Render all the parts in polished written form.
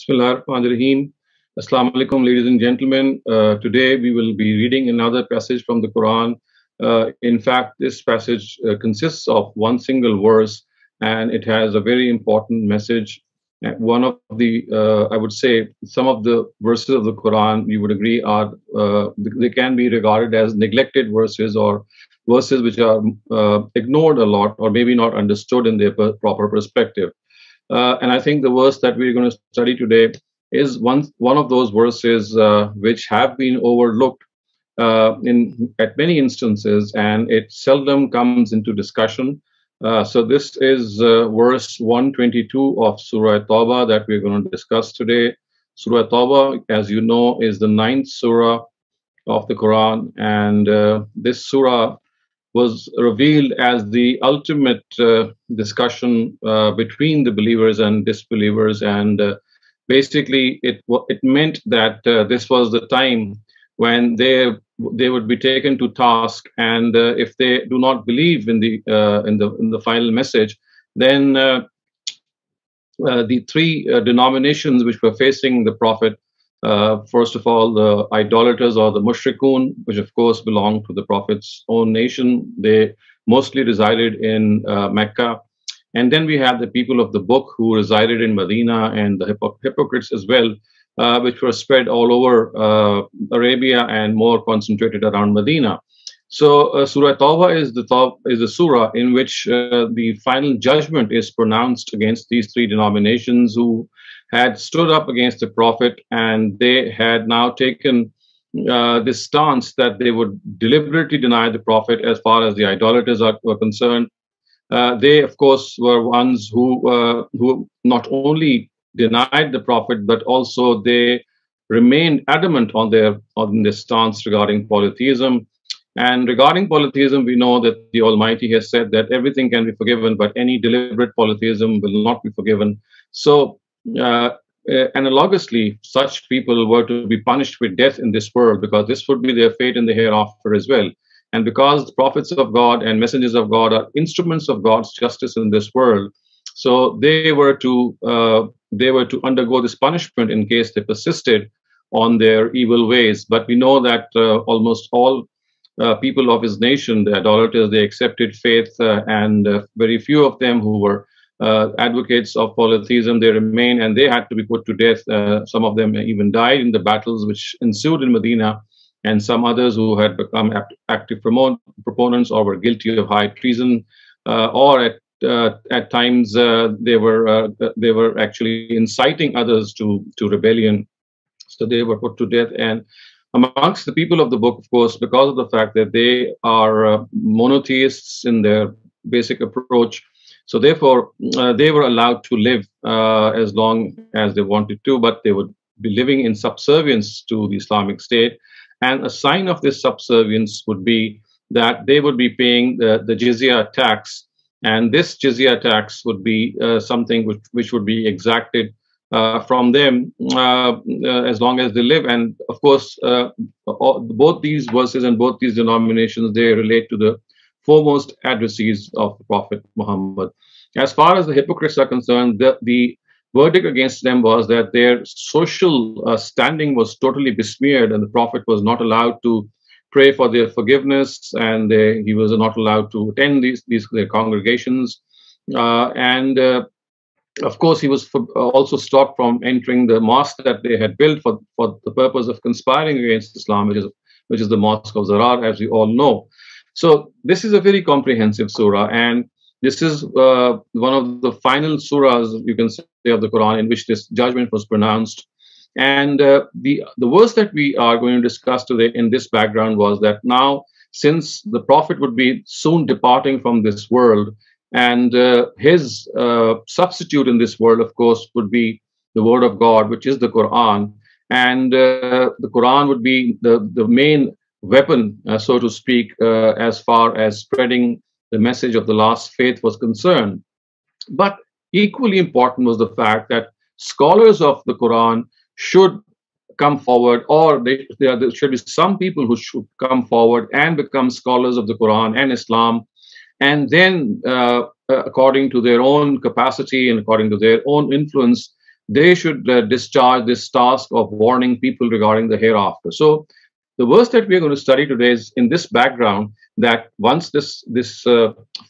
Bismillahirrahmanirrahim. Assalamu alaikum, ladies and gentlemen. Today we will be reading another passage from the Quran. In fact, this passage consists of one single verse, and it has a very important message. One of the, I would say, some of the verses of the Quran, you would agree, are they can be regarded as neglected verses or verses which are ignored a lot or maybe not understood in their proper perspective. And I think the verse that we're going to study today is one of those verses which have been overlooked at many instances, and it seldom comes into discussion. So this is verse 122 of Surah Tawbah that we're going to discuss today. Surah Tawbah, as you know, is the 9th surah of the Quran, and this surah was revealed as the ultimate discussion between the believers and disbelievers, and basically it meant that this was the time when they would be taken to task, and if they do not believe in the final message, then the three denominations which were facing the Prophet. First of all, the idolaters or the mushrikun, which of course belong to the Prophet's own nation. They mostly resided in Mecca. And then we have the people of the book who resided in Medina, and the hypocrites as well, which were spread all over Arabia and more concentrated around Medina. So Surah Tawbah is the surah in which the final judgment is pronounced against these three denominations who had stood up against the Prophet, and they had now taken this stance that they would deliberately deny the Prophet as far as the idolaters were concerned. They, of course, were ones who not only denied the Prophet, but also they remained adamant on their stance regarding polytheism. And regarding polytheism, we know that the Almighty has said that everything can be forgiven, but any deliberate polytheism will not be forgiven. So analogously, such people were to be punished with death in this world, because this would be their fate in the hereafter as well. And because the prophets of God and messengers of God are instruments of God's justice in this world, so they were to undergo this punishment in case they persisted on their evil ways. But we know that almost all people of his nation, the idolaters, they accepted faith, and very few of them who were advocates of polytheism, they remain, and they had to be put to death. Some of them even died in the battles which ensued in Medina, and some others who had become active proponents or were guilty of high treason, or at times they were actually inciting others to rebellion. So they were put to death. And amongst the people of the book, of course, because of the fact that they are monotheists in their basic approach, so therefore, they were allowed to live as long as they wanted to, but they would be living in subservience to the Islamic State. And a sign of this subservience would be that they would be paying the jizya tax. And this jizya tax would be something which would be exacted from them as long as they live. And of course, both these verses and both these denominations, they relate to the foremost adversaries of the Prophet Muhammad. As far as the hypocrites are concerned, the verdict against them was that their social standing was totally besmeared, and the Prophet was not allowed to pray for their forgiveness, and he was not allowed to attend their congregations. Of course, he was also stopped from entering the mosque that they had built for the purpose of conspiring against Islam, which is the Mosque of Zarar, as we all know. So this is a very comprehensive surah, and this is one of the final surahs, you can say, of the Quran in which this judgment was pronounced. And the verse that we are going to discuss today in this background was that now, since the Prophet would be soon departing from this world, and his substitute in this world, of course, would be the Word of God, which is the Quran, and the Quran would be the main weapon, so to speak, as far as spreading the message of the last faith was concerned. But equally important was the fact that scholars of the Quran should come forward, or there should be some people who should come forward and become scholars of the Quran and Islam, and then according to their own capacity and according to their own influence, they should discharge this task of warning people regarding the hereafter. So the verse that we are going to study today is in this background, that once this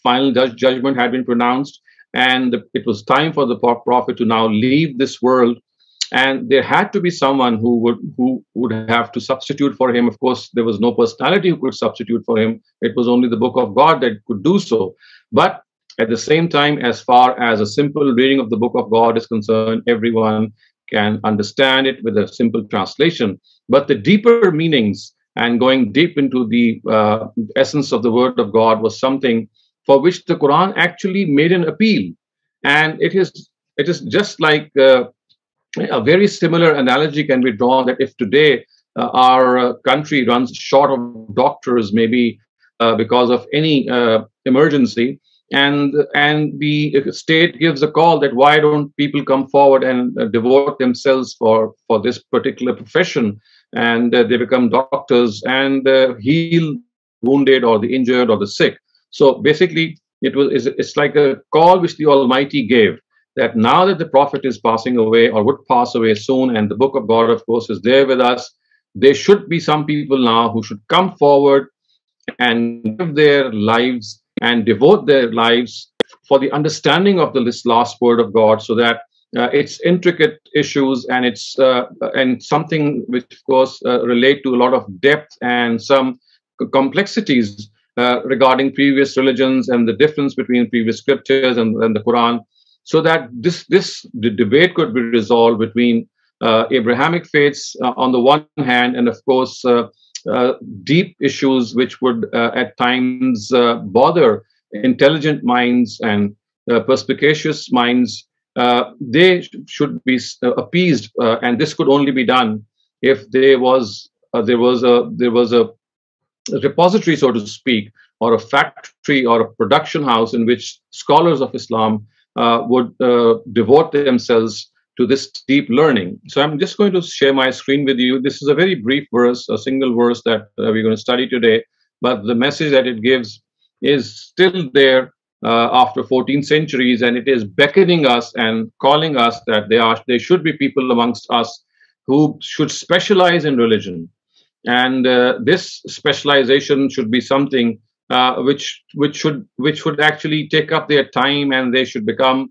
final judgment had been pronounced, and it was time for the prophet to now leave this world, and there had to be someone who would have to substitute for him. Of course, there was no personality who could substitute for him. It was only the book of God that could do so. But at the same time, as far as a simple reading of the book of God is concerned, everyone can understand it with a simple translation. But the deeper meanings and going deep into the essence of the word of God was something for which the Quran actually made an appeal. And it is just like a very similar analogy can be drawn, that if today our country runs short of doctors, maybe because of any emergency, and the state gives a call that why don't people come forward and devote themselves for this particular profession, and they become doctors and heal wounded or the injured or the sick. So basically, it's like a call which the Almighty gave, that now that the prophet is passing away or would pass away soon, and the book of God, of course, is there with us, there should be some people now who should come forward and give their lives and devote their lives for the understanding of this last word of God, so that its intricate issues and its and something which, of course, relate to a lot of depth and some complexities regarding previous religions and the difference between previous scriptures and the Quran, so that the debate could be resolved between Abrahamic faiths on the one hand, and of course deep issues which would at times bother intelligent minds and perspicacious minds. They should be appeased, and this could only be done if there was a repository, so to speak, or a factory or a production house in which scholars of Islam would devote themselves to this deep learning. So I'm just going to share my screen with you. This is a very brief verse, a single verse that we're going to study today, but the message that it gives is still there after 14 centuries, and it is beckoning us and calling us that there should be people amongst us who should specialize in religion. And this specialization should be something which would actually take up their time, and they should become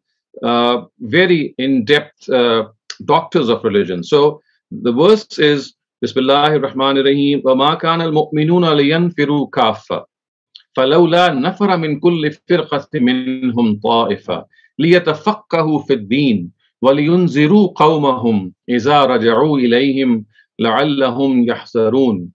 very in-depth doctors of religion. So the verse is Bismillahir Rahmanir Rahim. وَمَا كَانَ الْمُؤْمِنُونَ لِيَنْفِرُوا كَافَّةً فَلَوْلَا نَفَرَ مِنْ كُلِّ فِرْقَةٍ مِنْهُمْ طَائِفَةٌ لِيَتَفَقَّهُوا فِي الدِّينِ وَلِيُنْذِرُوا قَوْمَهُمْ إِذَا رَجَعُوا إِلَيْهِمْ لَعَلَّهُمْ يَحْذَرُونَ.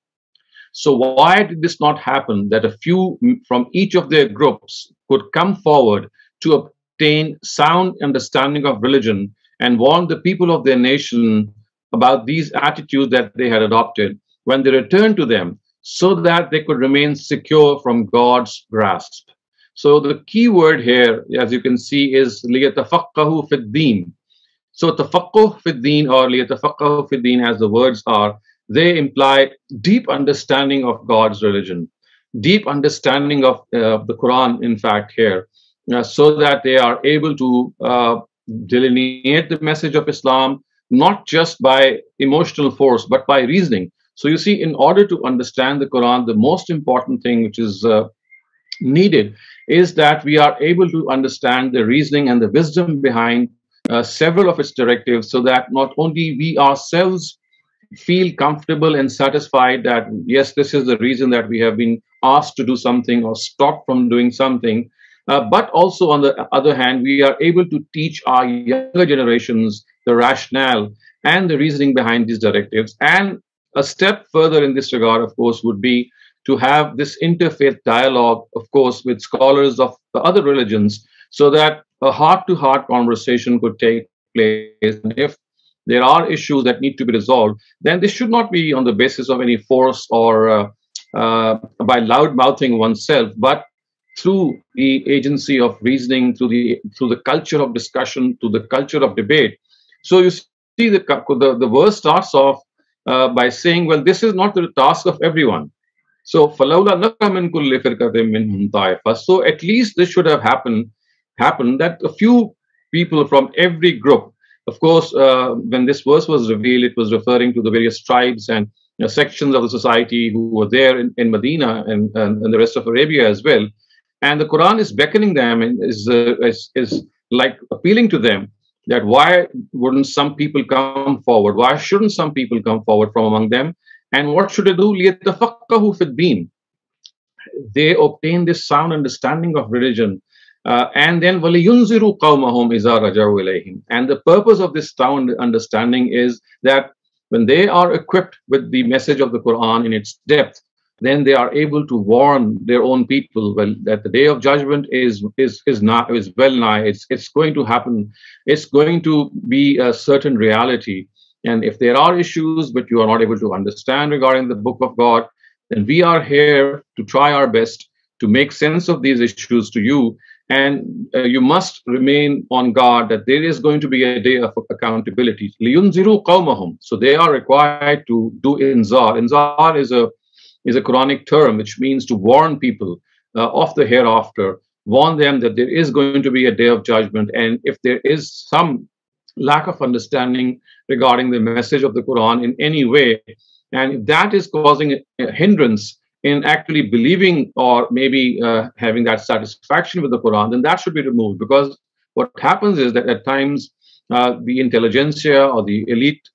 So why did this not happen, that a few from each of their groups could come forward to obtain sound understanding of religion and warn the people of their nation about these attitudes that they had adopted when they returned to them, so that they could remain secure from God's grasp? So the key word here, as you can see, is لِيَتَفَقَّهُوا فِي الدِّينِ. So tafaqquh fi din, or liyatafaqahu fi din, as the words are, they imply deep understanding of God's religion, deep understanding of the Quran, in fact, here, so that they are able to delineate the message of Islam, not just by emotional force, but by reasoning. So you see, in order to understand the Quran, the most important thing which is needed is that we are able to understand the reasoning and the wisdom behind several of its directives, so that not only we ourselves feel comfortable and satisfied that, yes, this is the reason that we have been asked to do something or stopped from doing something, but also on the other hand, we are able to teach our younger generations the rationale and the reasoning behind these directives. And a step further in this regard, of course, would be to have this interfaith dialogue, of course, with scholars of the other religions, so that a heart-to-heart conversation could take place. And if there are issues that need to be resolved, then this should not be on the basis of any force or by loud-mouthing oneself, but through the agency of reasoning, through the culture of discussion, through the culture of debate. So you see, the verse starts off by saying, well, this is not the task of everyone. So فَلَوْلَا نَفَرَ مِنْ كُلِّ فِرْقَةٍ مِنْهُمْ طَائِفَةٌ. So at least this should have happened that a few people from every group Of course, when this verse was revealed, it was referring to the various tribes and sections of the society who were there in Medina and the rest of Arabia as well. And the Quran is beckoning them and is like appealing to them that why wouldn't some people come forward? Why shouldn't some people come forward from among them? And what should they do? لِيَتَفَقَّهُوا فِي الدِّينِ. They obtain this sound understanding of religion. And then وَلِيُنْزِرُوا قَوْمَهُمْ إِذَا رَجَعُوا إِلَيْهِمْ. And the purpose of this sound understanding is that when they are equipped with the message of the Quran in its depth, then they are able to warn their own people, well, that the day of judgment is well nigh. It's going to happen. It's going to be a certain reality. And if there are issues but you are not able to understand regarding the Book of God, then we are here to try our best to make sense of these issues to you. And you must remain on guard that there is going to be a day of accountability. لِيُنْزِرُوا قَوْمَهُمْ. So they are required to do inzar. Inzar is a Quranic term which means to warn people of the hereafter, warn them that there is going to be a day of judgment. And if there is some lack of understanding regarding the message of the Quran in any way, and if that is causing a hindrance in actually believing or maybe having that satisfaction with the Quran, then that should be removed. Because what happens is that at times the intelligentsia or the elite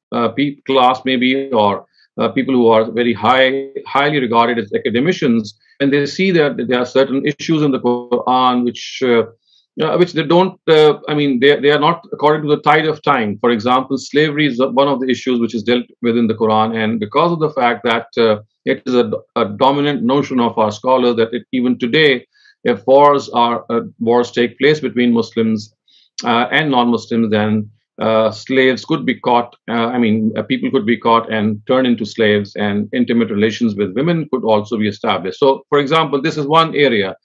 class maybe, or people who are very highly regarded as academicians, and they see that there are certain issues in the Quran which they don't, they are not according to the tide of time. For example, slavery is one of the issues which is dealt with in the Quran, and because of the fact that it is a dominant notion of our scholars that even today, if wars take place between Muslims and non-Muslims, then slaves could be caught. People could be caught and turned into slaves, and intimate relations with women could also be established. So, for example, this is one area.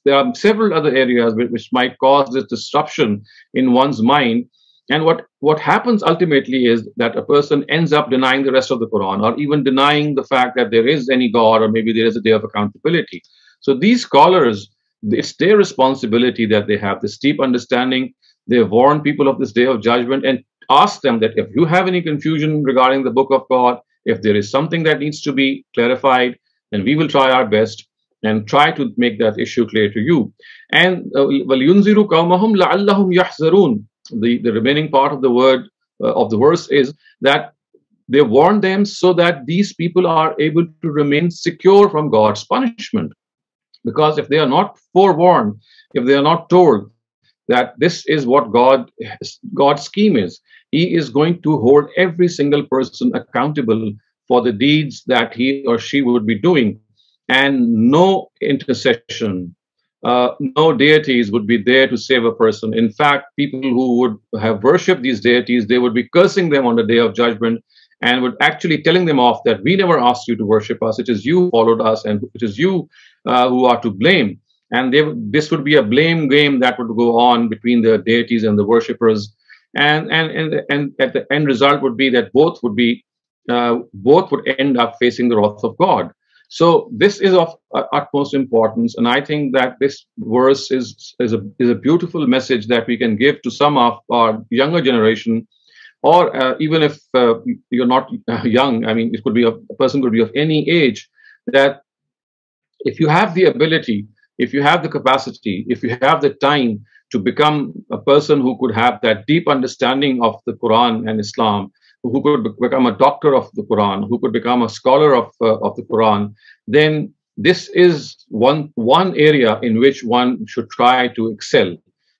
There are several other areas which might cause this disruption in one's mind. And what happens ultimately is that a person ends up denying the rest of the Quran, or even denying the fact that there is any God, or maybe there is a day of accountability. So these scholars, it's their responsibility that they have this deep understanding. They warn people of this day of judgment and ask them that if you have any confusion regarding the Book of God, if there is something that needs to be clarified, then we will try our best and try to make that issue clear to you. And وَلْيُنْزِرُوا قَوْمَهُمْ لَعَلَّهُمْ يَحْذَرُونَ. The remaining part of the word of the verse is that they warn them so that these people are able to remain secure from God's punishment. Because if they are not forewarned, if they are not told that this is what God's scheme is, He is going to hold every single person accountable for the deeds that he or she would be doing. And no intercession, no deities would be there to save a person. In fact, people who would have worshipped these deities, they would be cursing them on the day of judgment, and would actually telling them off that we never asked you to worship us. It is you who followed us, and it is you who are to blame. And this would be a blame game that would go on between the deities and the worshippers. And at the end result would be that both would end up facing the wrath of God. So this is of utmost importance, and I think that this verse is a beautiful message that we can give to some of our younger generation, or even if you're not young. I mean, it could be a person could be of any age. That if you have the ability, if you have the capacity, if you have the time to become a person who could have that deep understanding of the Quran and Islam, who could become a doctor of the Quran, who could become a scholar of the Quran, then this is one area in which one should try to excel.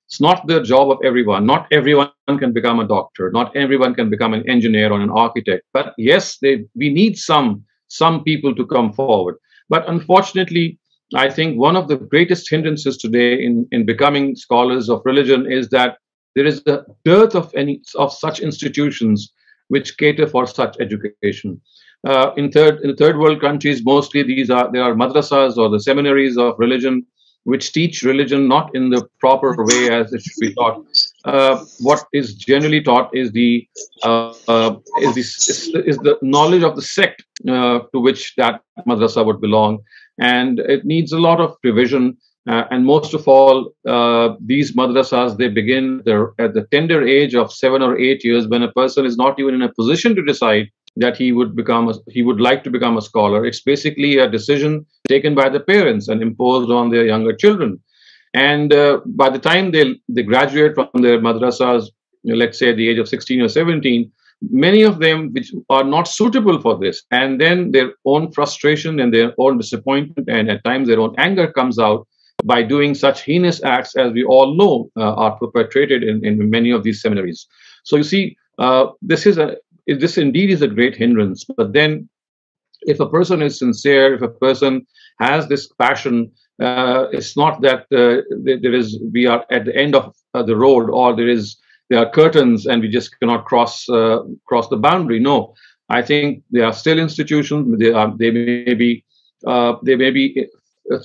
It's not the job of everyone. Not everyone can become a doctor. Not everyone can become an engineer or an architect. But yes, we need some people to come forward. But unfortunately, I think one of the greatest hindrances today in becoming scholars of religion is that there is a dearth of such institutions which cater for such education. In third world countries, mostly there are madrasas or the seminaries of religion, which teach religion not in the proper way as it should be taught. What is generally taught is the knowledge of the sect to which that madrasa would belong, and it needs a lot of revision. And most of all, these madrasas, they begin at the tender age of 7 or 8 years, when a person is not even in a position to decide that he would like to become a scholar. It's basically a decision taken by the parents and imposed on their younger children. And by the time they graduate from their madrasas, let's say at the age of 16 or 17, many of them which are not suitable for this, and then their own frustration and their own disappointment and at times their own anger comes out by doing such heinous acts, as we all know are perpetrated in many of these seminaries. So you see, this indeed is a great hindrance. But then, if a person is sincere, if a person has this passion, it's not that we are at the end of the road, or there are curtains and we just cannot cross the boundary. No, I think there are still institutions. They may be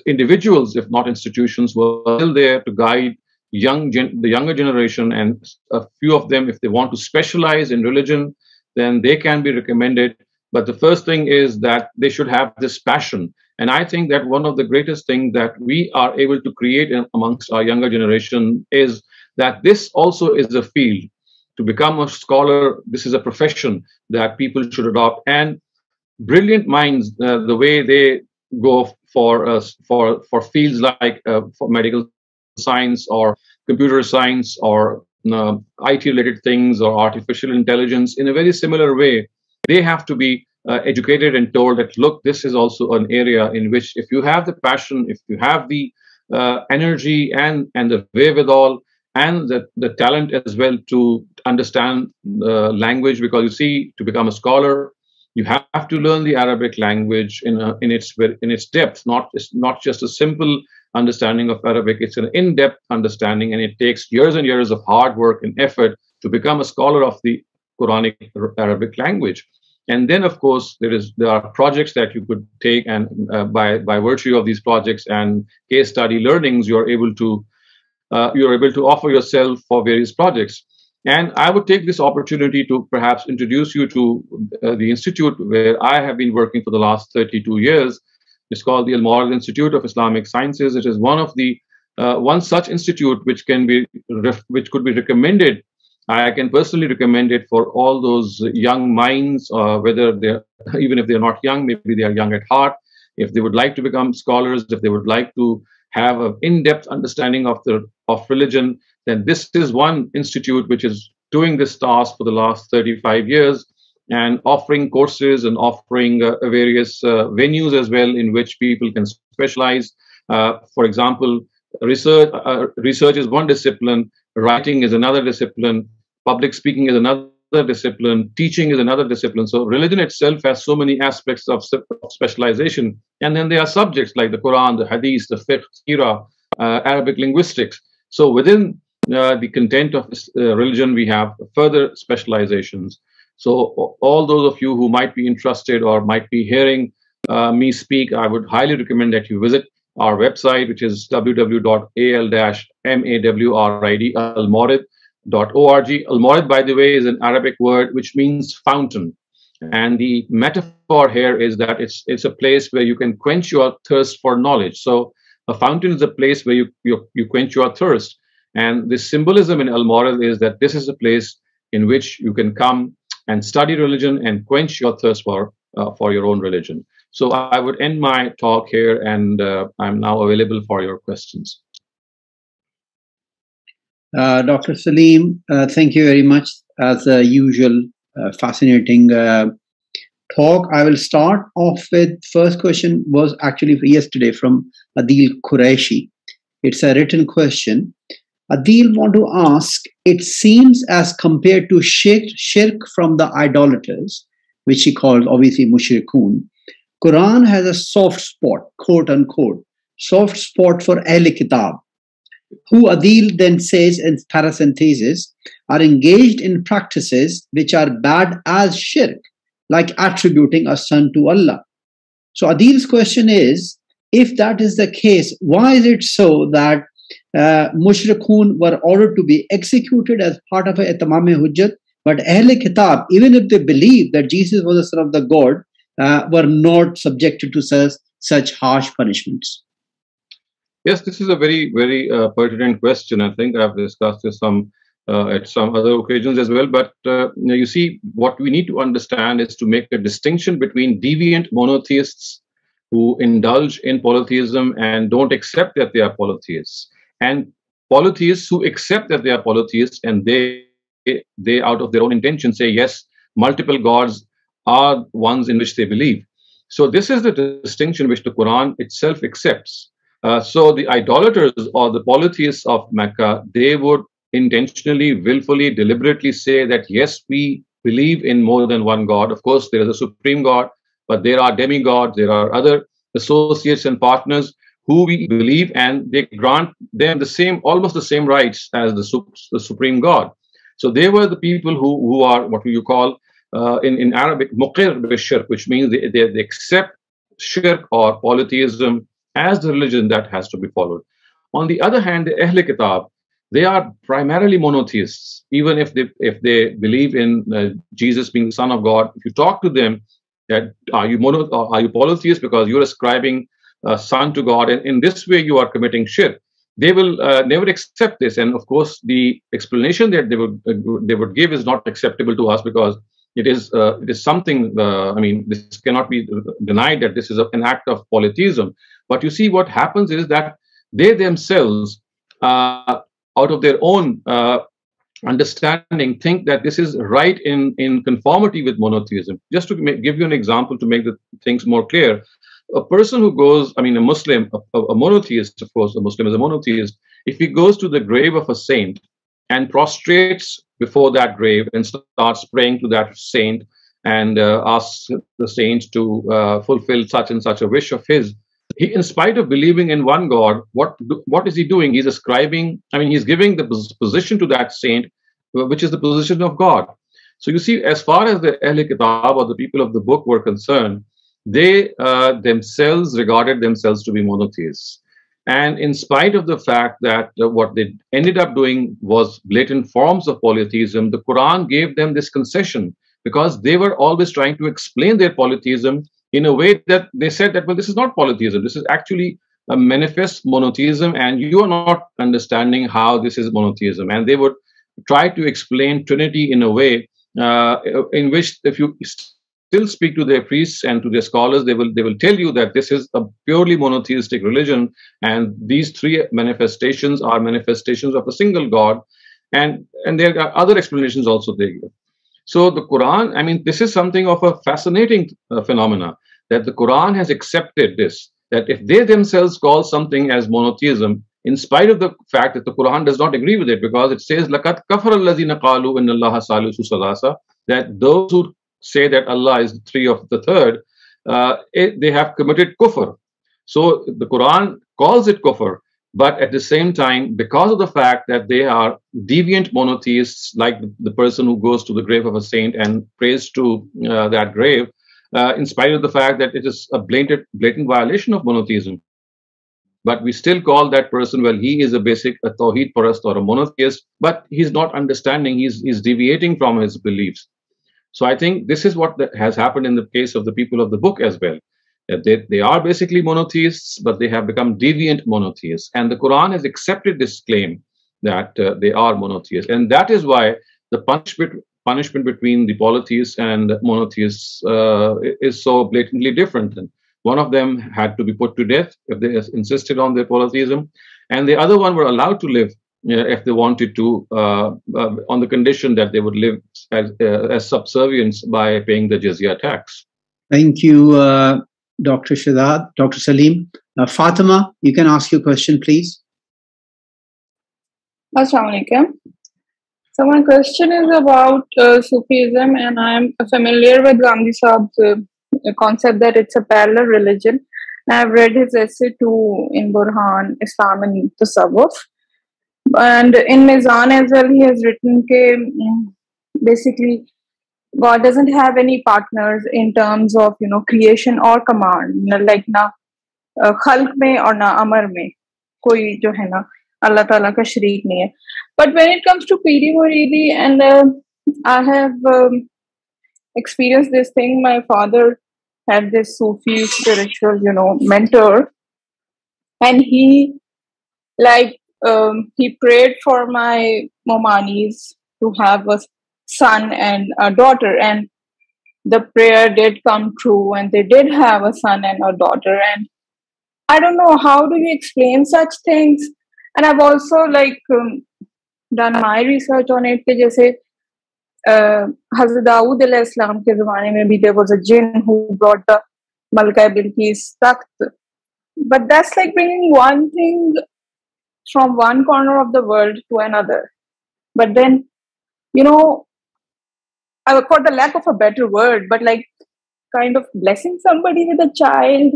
individuals, if not institutions, who are still there to guide the younger generation, and a few of them, if they want to specialize in religion, then they can be recommended. But the first thing is that they should have this passion. And I think that one of the greatest things that we are able to create amongst our younger generation is that this also is a field. To become a scholar, this is a profession that people should adopt. And brilliant minds, the way they go for fields like for medical science or computer science or IT-related things or artificial intelligence, in a very similar way, they have to be educated and told that, look, this is also an area in which, if you have the passion, if you have the energy and the wherewithal and the talent as well to understand language, because you see, to become a scholar, you have to learn the Arabic language in its depth. It's not just a simple understanding of Arabic; it's an in-depth understanding, and it takes years and years of hard work and effort to become a scholar of the Quranic Arabic language. And then, of course, there are projects that you could take, and by virtue of these projects and case study learnings, you're able to offer yourself for various projects. And I would take this opportunity to perhaps introduce you to the institute where I have been working for the last 32 years. It's called the Al-Mawrid Institute of Islamic Sciences. It is one such institute which could be recommended. I can personally recommend it for all those young minds, even if they're not young, maybe they are young at heart. If they would like to become scholars, if they would like to have an in-depth understanding of religion, then this is one institute which is doing this task for the last 35 years and offering courses and offering various venues as well in which people can specialize. For example, research is one discipline, writing is another discipline, public speaking is another discipline, teaching is another discipline. So religion itself has so many aspects of specialization. And then there are subjects like the Quran, the Hadith, the Fiqh, Sirah, Arabic linguistics. So within the content of religion, we have further specializations. So all those of you who might be interested or might be hearing me speak, I would highly recommend that you visit our website, which is www.al-mawrid.org. Al-Mawrid, by the way, is an Arabic word which means fountain. And the metaphor here is that it's a place where you can quench your thirst for knowledge. So a fountain is a place where you quench your thirst. And the symbolism in Al-Mawrid is that this is a place in which you can come and study religion and quench your thirst for your own religion. So I would end my talk here, and I'm now available for your questions. Dr. Saleem, thank you very much. As usual, fascinating talk. I will start off with first question was actually yesterday from Adil Qureshi. It's a written question. Adil want to ask, it seems as compared to shirk from the idolaters, which he called obviously mushrikun, Quran has a soft spot, quote unquote, soft spot for Ahl Kitab, who Adil then says in paracenthesis are engaged in practices which are bad as shirk, like attributing a son to Allah. So Adil's question is, if that is the case, why is it so that mushrikun were ordered to be executed as part of a Itamam-e-Hujjat, but Ahl Kitab, even if they believe that Jesus was the son of the God, were not subjected to such harsh punishments? Yes, this is a very pertinent question. I think I've discussed this at some other occasions as well. But you see, what we need to understand is to make a distinction between deviant monotheists who indulge in polytheism and don't accept that they are polytheists, and polytheists who accept that they are polytheists and they out of their own intention say yes, multiple gods are ones in which they believe. So this is the distinction which the Quran itself accepts. So the idolaters or the polytheists of Mecca, they would intentionally, willfully, deliberately say that yes, we believe in more than one God. Of course, there is a supreme God, but there are demigods, there are other associates and partners who we believe, and they grant them the same, almost the same rights as the supreme God. So they were the people who are what you call in Arabic muqir bishirk, which means they accept shirk or polytheism as the religion that has to be followed. On the other hand, the Ahl Kitab, they are primarily monotheists. Even if they believe in Jesus being the Son of God, if you talk to them, that are you polytheist because you're ascribing son to God, and in this way you are committing shirk, they will never accept this. And of course, the explanation that they would give is not acceptable to us because it is something. I mean, this cannot be denied that this is an act of polytheism. But you see, what happens is that they themselves, out of their own understanding, think that this is right in conformity with monotheism. Just to give you an example to make the things more clear, a person who goes, I mean, a Muslim, a monotheist, of course, a Muslim is a monotheist. If he goes to the grave of a saint and prostrates before that grave and starts praying to that saint and asks the saint to fulfill such and such a wish of his, he, in spite of believing in one God, what is he doing? He's ascribing, I mean, he's giving the position to that saint, which is the position of God. So you see, as far as the Ahl Kitab or the people of the book were concerned, they themselves regarded themselves to be monotheists. And in spite of the fact that what they ended up doing was blatant forms of polytheism, the Quran gave them this concession because they were always trying to explain their polytheism in a way that they said that, well, this is not polytheism. This is actually a manifest monotheism, and you are not understanding how this is monotheism. And they would try to explain Trinity in a way in which, if you still speak to their priests and to their scholars, they will tell you that this is a purely monotheistic religion, and these three manifestations are manifestations of a single God, and there are other explanations also they give. So the Quran, I mean, this is something of a fascinating phenomena, that the Quran has accepted this, that if they themselves call something as monotheism, in spite of the fact that the Quran does not agree with it, because it says, لَقَدْ كَفَرَ الَّذِينَ قَالُوا إِنَّ اللَّهَ ثَالِثُ ثَلَاثَةٍ, that those who say that Allah is the three of the third, they have committed kufr. So the Quran calls it kufr, but at the same time, because of the fact that they are deviant monotheists, like the person who goes to the grave of a saint and prays to that grave, in spite of the fact that it is a blatant violation of monotheism, but we still call that person, well, he is a tawheed purest or a monotheist, but he's not understanding, he's deviating from his beliefs. So I think this is what has happened in the case of the people of the book as well. They are basically monotheists, but they have become deviant monotheists. And the Quran has accepted this claim that they are monotheists. And that is why the punishment between the polytheists and monotheists is so blatantly different. And one of them had to be put to death if they insisted on their polytheism, and the other one were allowed to live if they wanted to, on the condition that they would live as subservients by paying the jizya tax. Thank you, Dr. Shehzad, Dr. Saleem. Fatima, you can ask your question, please. Assalamu alaikum. So my question is about Sufism, and I'm familiar with Ghamidi Saab's concept that it's a parallel religion. I've read his essay too in Burhan, Islam and Tasawwuf. And in Mizan as well, he has written that basically God doesn't have any partners in terms of, creation or command. Like na khalq mein or na amar mein koi jo hai na Allah Ta'ala ka shareek nahi hai. But when it comes to Piri Muridi, and I have experienced this thing, my father had this Sufi spiritual, mentor, and he Like he prayed for my Momanis to have a son and a daughter, and the prayer did come true, and they did have a son and a daughter. And I don't know, how do you explain such things? And I've also like done my research on it. कि जैसे Hazrat Dawood alayhi salam के ज़माने में भी there was a jinn who brought the Malka Bilqis takht. But that's like bringing one thing from one corner of the world to another. But then, you know, for the lack of a better word, but like kind of blessing somebody with a child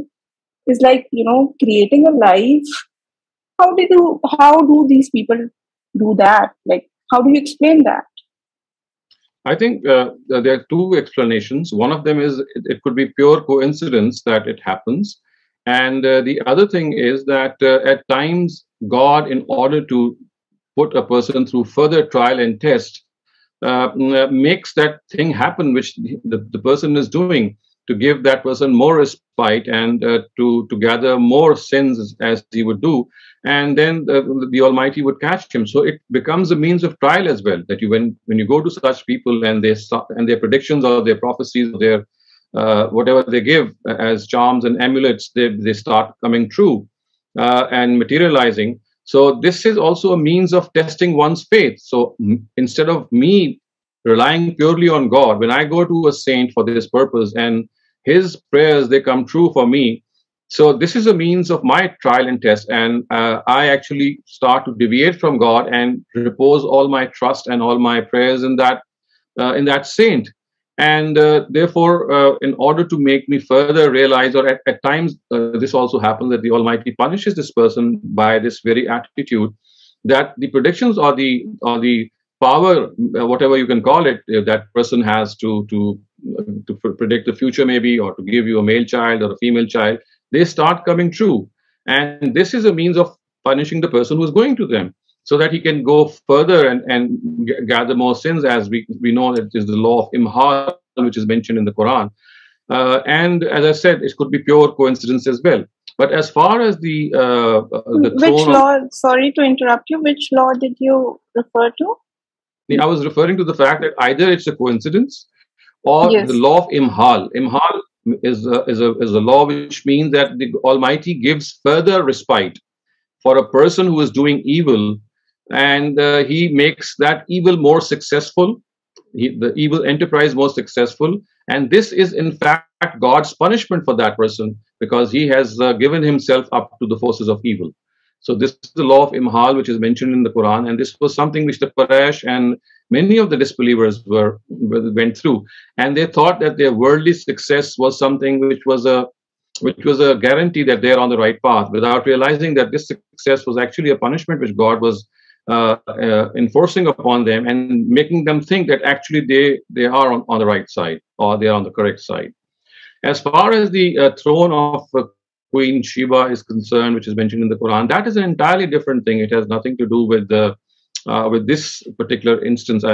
is like, you know, creating a life. How do these people do that? Like, how do you explain that? I think there are two explanations. One of them is it could be pure coincidence that it happens. And the other thing is that at times God, in order to put a person through further trial and test, makes that thing happen which the person is doing, to give that person more respite and to gather more sins as he would do, and then the Almighty would catch him. So it becomes a means of trial as well, that when you go to such people and their predictions or their prophecies, or their whatever they give as charms and amulets, they start coming true and materializing. So this is also a means of testing one's faith. So instead of me relying purely on God, when I go to a saint for this purpose and his prayers, they come true for me. So this is a means of my trial and test. And I actually start to deviate from God and repose all my trust and all my prayers in that saint. And therefore, in order to make me further realize, or at times this also happens, that the Almighty punishes this person by this very attitude, that the predictions or the power, whatever you can call it, that person has to predict the future maybe, or to give you a male child or a female child, they start coming true. And this is a means of punishing the person who is going to them, so that he can go further and gather more sins, as we know that is the law of Imhal, which is mentioned in the Qur'an. And as I said, it could be pure coincidence as well. But as far as the which law? Sorry to interrupt you. Which law did you refer to? I was referring to the fact that either it's a coincidence or the law of Imhal. Imhal is a law which means that the Almighty gives further respite for a person who is doing evil, and he makes that evil more successful, the evil enterprise more successful. And this is in fact God's punishment for that person, because he has given himself up to the forces of evil. So this is the law of Imhal, which is mentioned in the Quran, and this was something which the Quraysh and many of the disbelievers went through, and they thought that their worldly success was something which was a guarantee that they're on the right path, without realizing that this success was actually a punishment which God was enforcing upon them, and making them think that actually they are on the right side, or they are on the correct side. As far as the throne of Queen Sheba is concerned, which is mentioned in the Quran, that is an entirely different thing. It has nothing to do with this particular instance.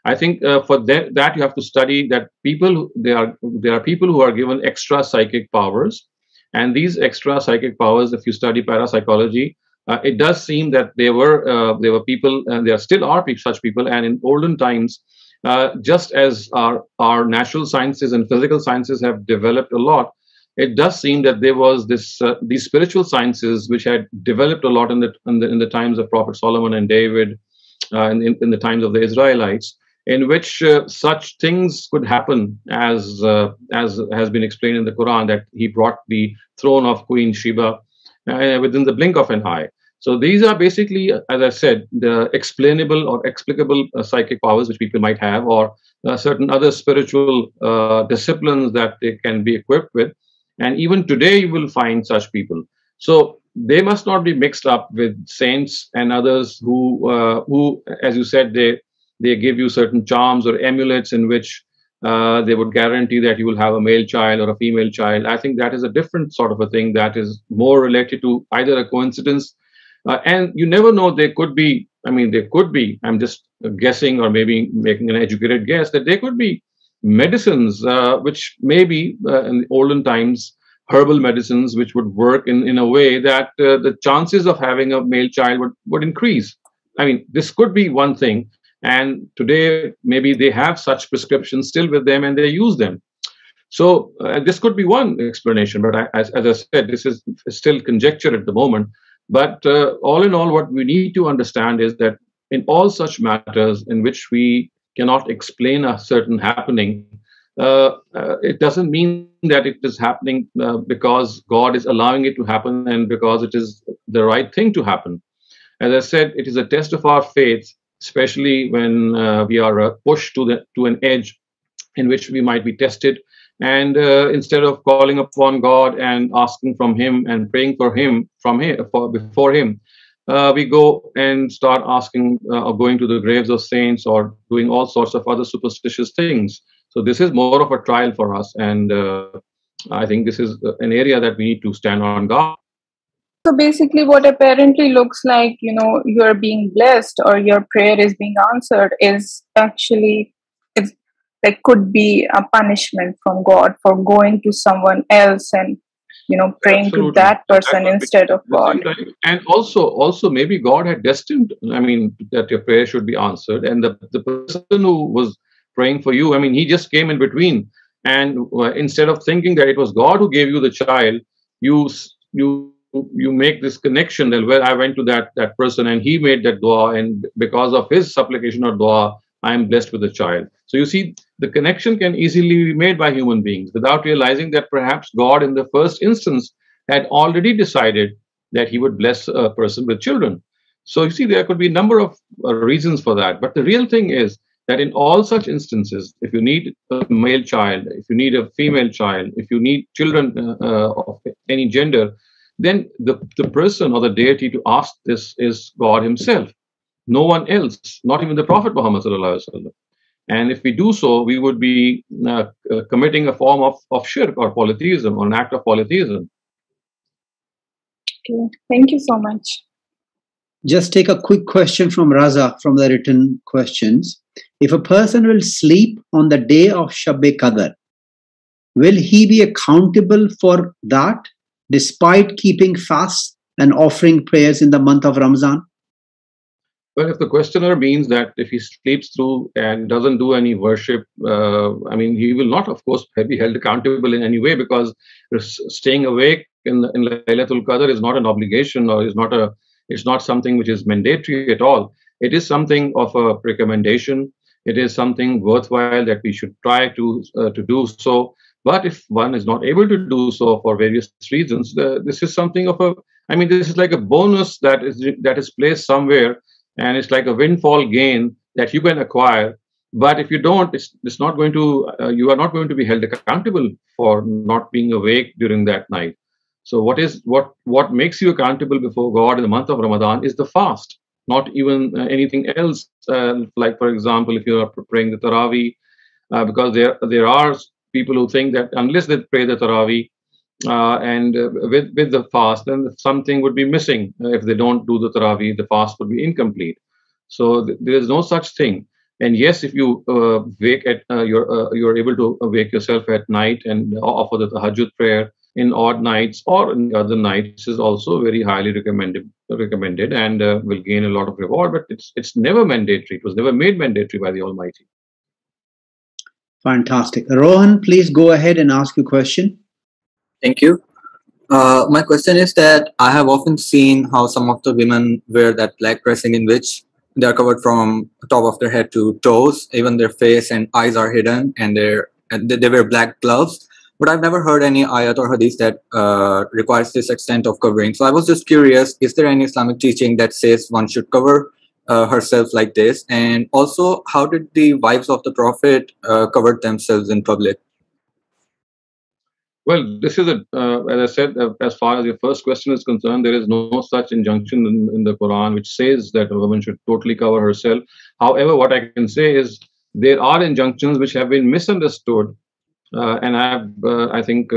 I think for that you have to study that there are people who are given extra psychic powers, and these extra psychic powers, if you study parapsychology, it does seem that there were people, and there still are such people, and in olden times, just as our natural sciences and physical sciences have developed a lot, it does seem that there was these spiritual sciences which had developed a lot in the times of Prophet Solomon and David, in the times of the Israelites, in which such things could happen, as has been explained in the Quran, that he brought the throne of Queen Sheba within the blink of an eye. So these are basically, as I said, the explainable or explicable psychic powers which people might have, or certain other spiritual disciplines that they can be equipped with. And even today, you will find such people. So they must not be mixed up with saints and others who, as you said, they give you certain charms or amulets in which they would guarantee that you will have a male child or a female child. I think that is a different sort of a thing that is more related to either a coincidence, and you never know. There could be, I'm just guessing, or maybe making an educated guess, that there could be medicines which maybe in the olden times herbal medicines which would work in a way that the chances of having a male child would increase. I mean, this could be one thing. And today, maybe they have such prescriptions still with them and they use them. So this could be one explanation. But as I said, this is still conjecture at the moment. But all in all, what we need to understand is that in all such matters in which we cannot explain a certain happening, it doesn't mean that it is happening because God is allowing it to happen and because it is the right thing to happen. As I said, it is a test of our faith, especially when we are pushed to an edge in which we might be tested. And instead of calling upon God and asking from Him and praying for Him before Him, we go and start asking or going to the graves of saints or doing all sorts of other superstitious things. So this is more of a trial for us, and I think this is an area that we need to stand on guard. So basically, what apparently looks like, you're being blessed or your prayer is being answered is actually, it's like, could be a punishment from God for going to someone else and praying Absolutely. to that person instead of God. And also maybe God had destined, I mean, that your prayer should be answered, and the person who was praying for you, I mean, he just came in between, and instead of thinking that it was God who gave you the child, you make this connection that, well, I went to that person and he made that dua, and because of his supplication or dua, I am blessed with a child. So you see, the connection can easily be made by human beings without realizing that perhaps God in the first instance had already decided that he would bless a person with children. So you see, there could be a number of reasons for that. But the real thing is that in all such instances, if you need a male child, if you need a female child, if you need children of any gender, then the person or the deity to ask this is God himself. No one else, not even the Prophet Muhammad sallallahu alaihi wasallam. And if we do so, we would be committing a form of shirk or polytheism, or an act of polytheism. Okay, thank you so much. Just take a quick question from Raza from the written questions. If a person will sleep on the day of Shab-e Qadr, will he be accountable for that despite keeping fast and offering prayers in the month of Ramadan? Well, if the questioner means that if he sleeps through and doesn't do any worship, I mean, he will not, of course, be held accountable in any way, because staying awake in Laylatul Qadr is not an obligation, or it's not something which is mandatory at all. It is something of a recommendation. It is something worthwhile that we should try to do so. But if one is not able to do so for various reasons, this is something of this is like a bonus that is placed somewhere. And it's like a windfall gain that you can acquire. But if you don't, it's not going to, you are not going to be held accountable for not being awake during that night. So what makes you accountable before God in the month of Ramadan is the fast, not even anything else. Like, for example, if you are praying the Taraweeh, because there are people who think that unless they pray the Taraweeh, and with the fast, then something would be missing. If they don't do the Taraweeh, the fast would be incomplete. So there is no such thing. And yes, if you wake at you're able to wake yourself at night and offer the Tahajjud prayer in odd nights or in other nights, is also very highly recommended and will gain a lot of reward. But it's never mandatory. It was never made mandatory by the Almighty. Fantastic. Rohan, please go ahead and ask your question. Thank you. My question is that I have often seen how some of the women wear that black dressing in which they are covered from top of their head to toes. Even their face and eyes are hidden, and they wear black gloves. But I've never heard any ayat or hadith that requires this extent of covering. So I was just curious, is there any Islamic teaching that says one should cover herself like this? And also, how did the wives of the Prophet cover themselves in public? Well, this is as I said, as far as your first question is concerned, there is no such injunction in the Quran which says that a woman should totally cover herself. However, what I can say is there are injunctions which have been misunderstood, and I think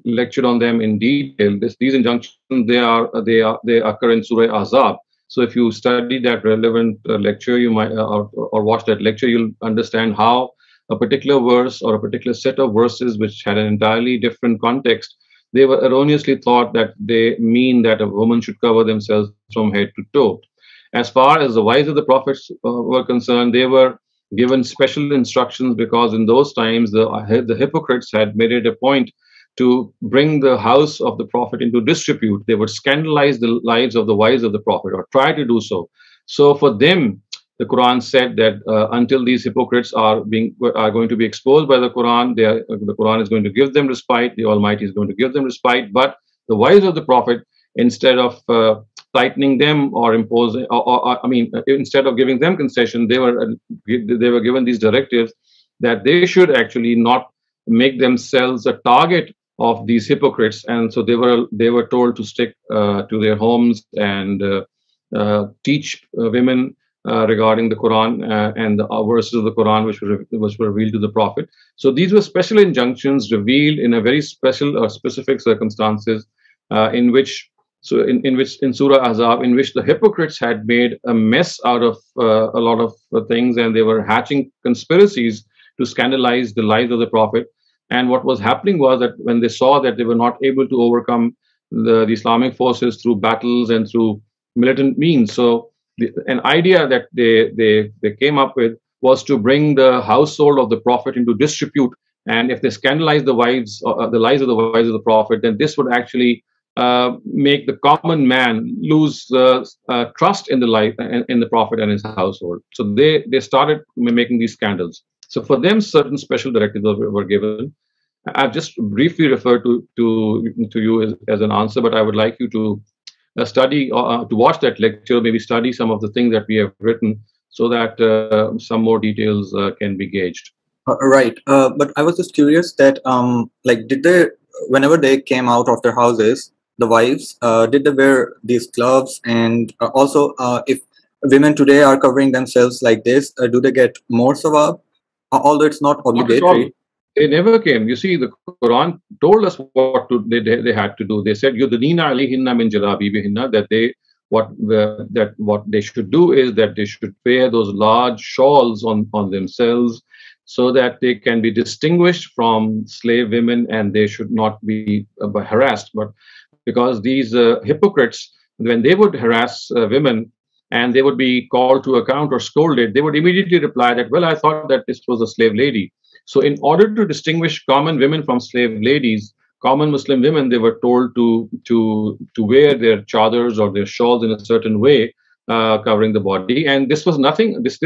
lectured on them in detail. These injunctions, they occur in Surah Ahzab. So if you study that relevant lecture, you might or watch that lecture, you'll understand how a particular verse or a particular set of verses which had an entirely different context, they were erroneously thought that they mean that a woman should cover themselves from head to toe. As far as the wives of the prophets were concerned, they were given special instructions because in those times the hypocrites had made it a point to bring the house of the prophet into disrepute. They would scandalize the lives of the wives of the prophet or try to do so. So for them, the Quran said that until these hypocrites are going to be exposed by the Quran, the Quran is going to give them respite. The Almighty is going to give them respite. But the wives of the Prophet, instead of tightening them or imposing, instead of giving them concession, they were given these directives that they should actually not make themselves a target of these hypocrites, and so they were told to stick to their homes and teach women regarding the Quran and the verses of the Quran which were revealed to the Prophet. So these were special injunctions revealed in a very special or specific circumstances in Surah Ahzab, in which the hypocrites had made a mess out of a lot of things, and they were hatching conspiracies to scandalize the lives of the Prophet. And what was happening was that when they saw that they were not able to overcome the Islamic forces through battles and through militant means, so an idea that they came up with was to bring the household of the Prophet into disrepute. And if they scandalize the lives of the wives of the Prophet, then this would actually make the common man lose trust in the Prophet and his household. So they started making these scandals. So for them, certain special directives were given. I've just briefly referred to you as an answer, but I would like you to study, to watch that lecture, maybe study some of the things that we have written, so that some more details can be gauged. Right. But I was just curious that, did they, whenever they came out of their houses, the wives, did they wear these gloves? And also, if women today are covering themselves like this, do they get more sawab? Although it's not obligatory. They never came. You see, the Quran told us what they had to do. They said, "Yudnina alayhinna min jalabibihinna," that what they should do is that they should wear those large shawls on themselves, so that they can be distinguished from slave women, and they should not be harassed. But because these hypocrites, when they would harass women and they would be called to account or scolded, they would immediately reply that, "Well, I thought that this was a slave lady." So in order to distinguish common women from slave ladies, common Muslim women, they were told to wear their chadars or their shawls in a certain way, covering the body. And this was nothing. This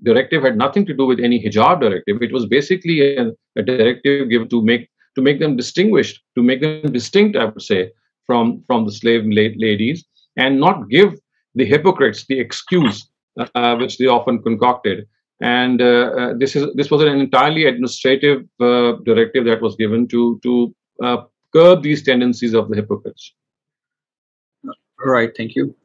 directive had nothing to do with any hijab directive. It was basically a directive given to make them distinguished, to make them distinct, I would say, from the slave ladies, and not give the hypocrites the excuse which they often concocted. And this was an entirely administrative directive that was given to curb these tendencies of the hypocrites. Right. Thank you.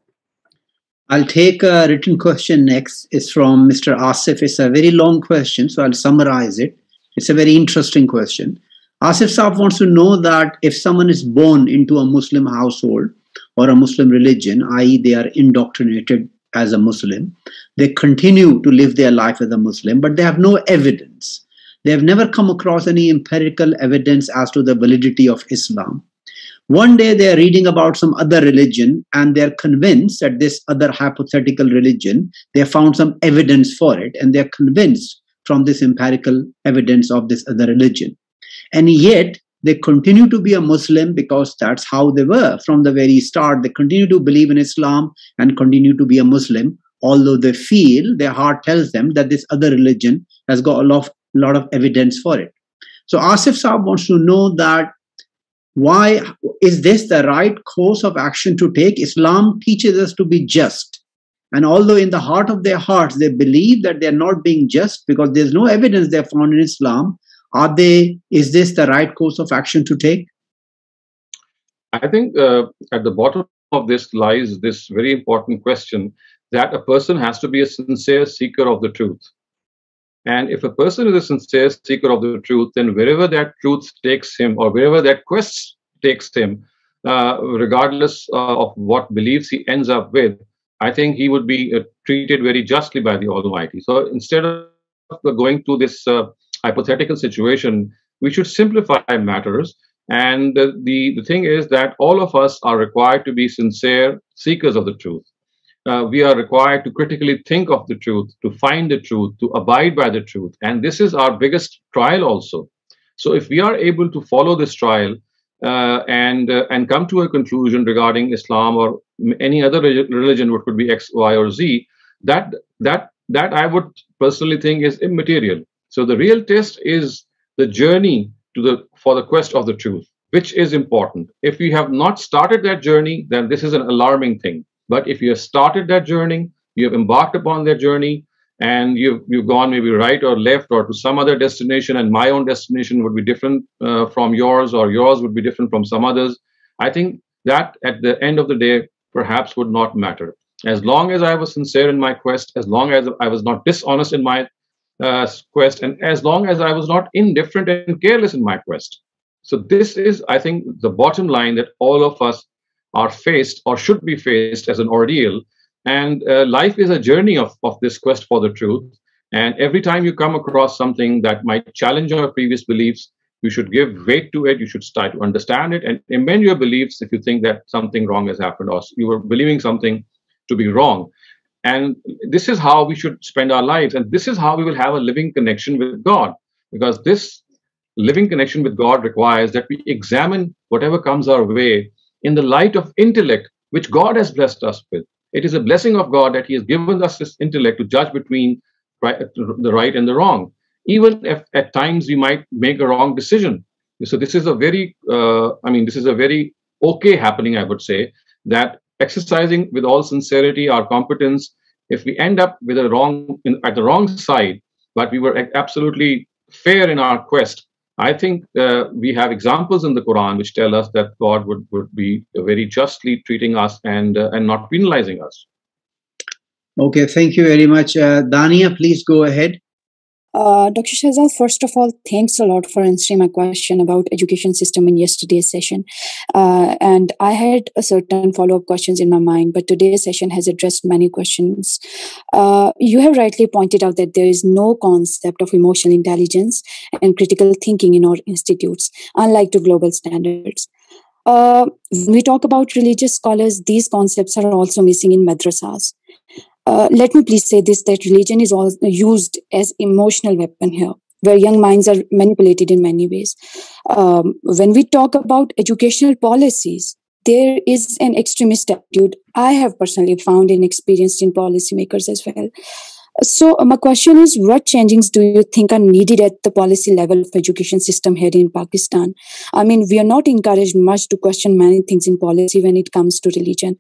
I'll take a written question next. It's from Mr. Asif. It's a very long question, so I'll summarize it. It's a very interesting question. Asif Saab wants to know that if someone is born into a Muslim household or a Muslim religion, i.e. they are indoctrinated as a Muslim, they continue to live their life as a Muslim, but they have no evidence. They have never come across any empirical evidence as to the validity of Islam. One day they are reading about some other religion and they are convinced that this other hypothetical religion, they have found some evidence for it, and they are convinced from this empirical evidence of this other religion. And yet they continue to be a Muslim because that's how they were from the very start. They continue to believe in Islam and continue to be a Muslim, although they feel, their heart tells them that this other religion has got a lot of evidence for it. So Asif Saab wants to know that why is this the right course of action to take? Islam teaches us to be just. And although in the heart of their hearts, they believe that they're not being just because there's no evidence they're found in Islam, is this the right course of action to take? I think at the bottom of this lies this very important question that a person has to be a sincere seeker of the truth. And if a person is a sincere seeker of the truth, then wherever that truth takes him or wherever that quest takes him, regardless of what beliefs he ends up with, I think he would be treated very justly by the Almighty. So instead of going to this hypothetical situation, we should simplify matters. And the thing is that all of us are required to be sincere seekers of the truth. We are required to critically think of the truth, to find the truth, to abide by the truth. And this is our biggest trial also. So if we are able to follow this trial and come to a conclusion regarding Islam or any other religion, what could be X, Y, or Z, that I would personally think is immaterial. So the real test is the journey for the quest of the truth, which is important. If we have not started that journey, then this is an alarming thing. But if you have started that journey, you have embarked upon that journey, and you've gone maybe right or left or to some other destination, and my own destination would be different from yours, or yours would be different from some others, I think that at the end of the day, perhaps would not matter. As long as I was sincere in my quest, as long as I was not dishonest in my quest, and as long as I was not indifferent and careless in my quest. So this is, I think, the bottom line that all of us are faced or should be faced as an ordeal. And life is a journey of this quest for the truth. And every time you come across something that might challenge your previous beliefs, you should give weight to it. You should start to understand it and amend your beliefs if you think that something wrong has happened or you were believing something to be wrong. And this is how we should spend our lives. And this is how we will have a living connection with God. Because this living connection with God requires that we examine whatever comes our way in the light of intellect, which God has blessed us with. It is a blessing of God that He has given us this intellect to judge between the right and the wrong, even if at times we might make a wrong decision. So this is a very, this is a very okay happening, I would say, that exercising with all sincerity our competence, if we end up with at the wrong side, but we were absolutely fair in our quest, I think we have examples in the Quran which tell us that God would be very justly treating us and not penalizing us. Okay, thank you very much. Dania, please go ahead. Dr. Shehzad, first of all, thanks a lot for answering my question about education system in yesterday's session. And I had a certain follow-up questions in my mind, but today's session has addressed many questions. You have rightly pointed out that there is no concept of emotional intelligence and critical thinking in our institutes, unlike to global standards. When we talk about religious scholars, these concepts are also missing in madrasas. Let me please say this, that religion is also used as emotional weapon here, where young minds are manipulated in many ways. When we talk about educational policies, there is an extremist attitude I have personally found and experienced in policymakers as well. So my question is, what changes do you think are needed at the policy level of education system here in Pakistan? I mean, we are not encouraged much to question many things in policy when it comes to religion.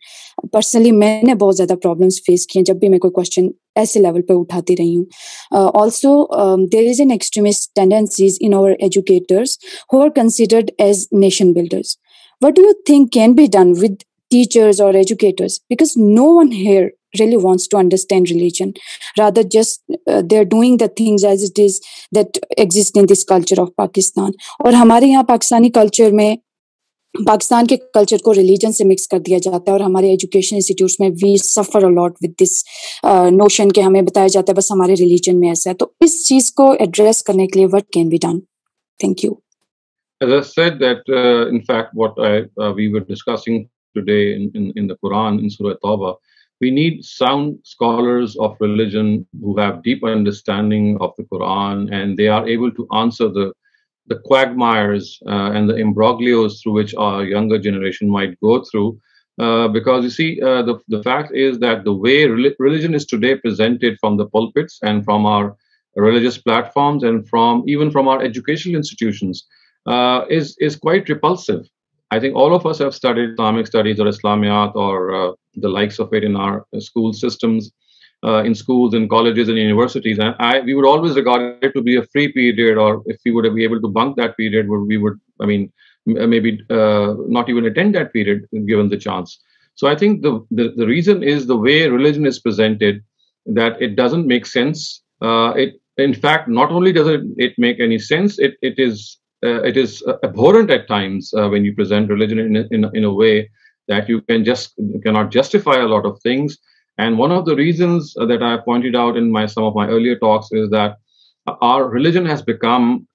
Personally, मैंने बहुत ज़्यादा problems face किए जब भी मैं कोई question ऐसे level पे उठाती रही हूँ. Also, there is an extremist tendencies in our educators who are considered as nation builders. What do you think can be done with teachers or educators? Because no one here really wants to understand religion. Rather, just they're doing the things as it is that exist in this culture of Pakistan. और हमारे यहाँ Pakistani culture में पाकिस्तान के culture को religion से mix कर दिया जाता है और हमारे एजुकेशन इंस्टीट्यूट्स में we suffer a lot with this notion के हमें बताया जाता है बस हमारे रिलीजन में ऐसा है. तो इस चीज को एड्रेस करने के लिए what can be done? Thank you. As I said that, in fact, what we were discussing today in the Quran, in SurahTawbah, we need sound scholars of religion who have deep understanding of the Quran, and they are able to answer the quagmires and the imbroglios through which our younger generation might go through. Because you see, the fact is that the way religion is today presented from the pulpits and from our religious platforms and even from our educational institutions is quite repulsive. I think all of us have studied Islamic studies or Islamiyat or the likes of it in our school systems, in schools and colleges and universities. And we would always regard it to be a free period, or if we would be able to bunk that period, we would, maybe not even attend that period given the chance. So I think the reason is the way religion is presented, that it doesn't make sense. In fact, not only does it make any sense, it is abhorrent at times when you present religion in a way that you cannot justify a lot of things. And one of the reasons that I pointed out in some of my earlier talks is that our religion has become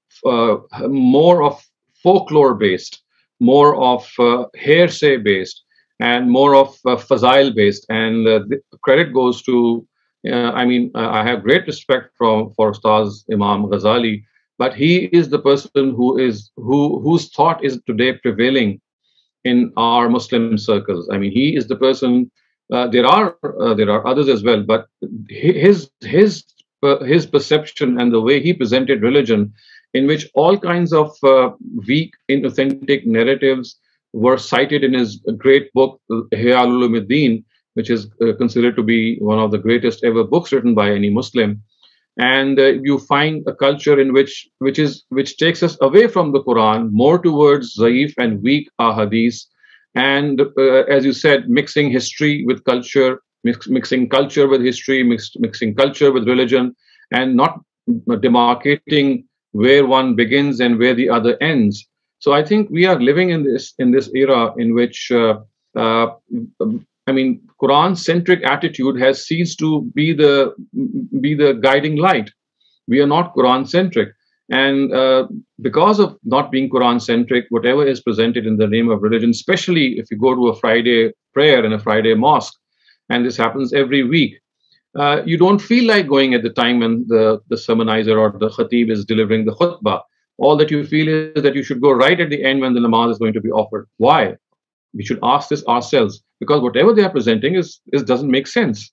more of folklore based, more of hearsay based, and more of fazail based. And the credit goes to, I have great respect for Ustaz Imam Ghazali, but he is the person whose thought is today prevailing in our Muslim circles. I mean, he is the person. There are others as well, but his perception and the way he presented religion, in which all kinds of weak, inauthentic narratives were cited in his great book Ihya Ulumuddin, which is considered to be one of the greatest ever books written by any Muslim. And you find a culture in which takes us away from the Quran, more towards zaif and weak ahadith, and as you said, mixing history with culture, mixing culture with history, mixing culture with religion, and not demarcating where one begins and where the other ends. So I think we are living in this era in which Quran-centric attitude has ceased to be the guiding light. We are not Quran-centric, and because of not being Quran-centric, whatever is presented in the name of religion, especially if you go to a Friday prayer in a Friday mosque, and this happens every week, you don't feel like going at the time when the sermonizer or the khatib is delivering the khutbah. All that you feel is that you should go right at the end when the namaz is going to be offered. Why? We should ask this ourselves, because whatever they are presenting doesn't make sense.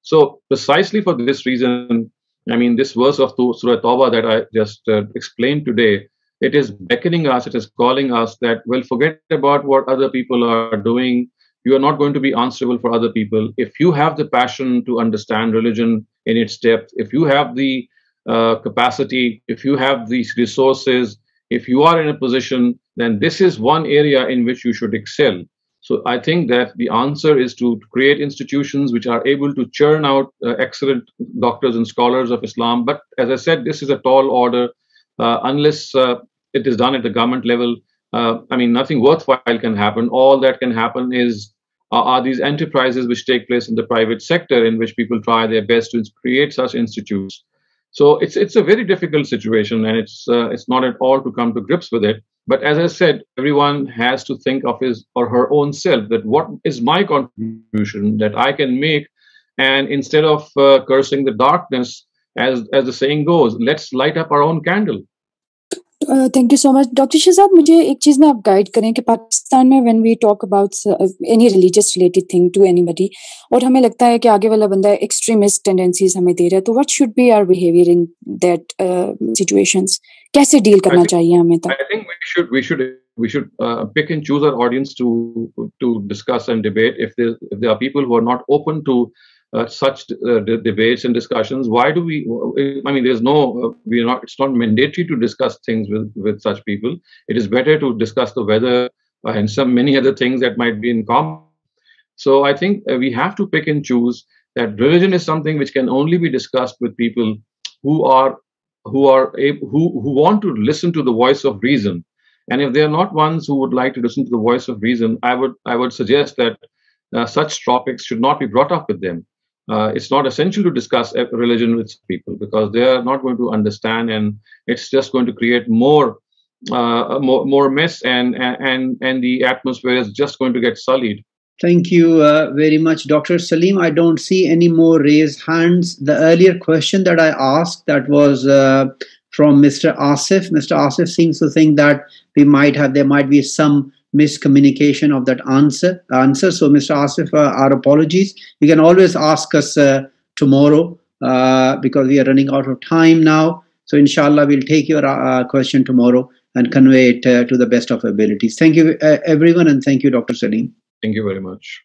So precisely for this reason, this verse of SurahTawbah that I just explained today, it is beckoning us, it is calling us that, well, forget about what other people are doing. You are not going to be answerable for other people. If you have the passion to understand religion in its depth, if you have the capacity, if you have these resources, if you are in a position, then this is one area in which you should excel. So I think that the answer is to create institutions which are able to churn out excellent doctors and scholars of Islam. But as I said, this is a tall order. Unless it is done at the government level, nothing worthwhile can happen. All that can happen are these enterprises which take place in the private sector, in which people try their best to create such institutes. So it's a very difficult situation, and it's not at all to come to grips with it. But as I said, everyone has to think of his or her own self, that what is my contribution that I can make, and instead of cursing the darkness, as the saying goes, let's light up our own candle. Thank you so much. Dr. Shehzad, मुझे एक चीज़ में आप guide करें कि पाकिस्तान में when we talk about any religious related thing to anybody, और हमें लगता है कि आगे वाला बंदा extremist tendencies हमें दे रहा है, तो what should be our behavior in that situations? कैसे deal करना चाहिए हमें तब? I think we should pick and choose our audience to discuss and debate. If there are people who are not open to such debates and discussions, why do we? There's no. We are not. It's not mandatory to discuss things with such people. It is better to discuss the weather and many other things that might be in common. So I think we have to pick and choose. That religion is something which can only be discussed with people who want to listen to the voice of reason. And if they are not ones who would like to listen to the voice of reason, I would suggest that such topics should not be brought up with them. It's not essential to discuss religion with people, because they are not going to understand, and it's just going to create more mess, and the atmosphere is just going to get sullied. Thank you very much, Dr. Saleem. I don't see any more raised hands. The earlier question that I asked, that was from Mr. Asif. Mr. Asif seems to think that there might be some miscommunication of that answer. So, Mr. Asif, our apologies. You can always ask us tomorrow because we are running out of time now. So, inshallah, we'll take your question tomorrow and convey it to the best of our abilities. Thank you, everyone, and thank you, Dr. Saleem. Thank you very much.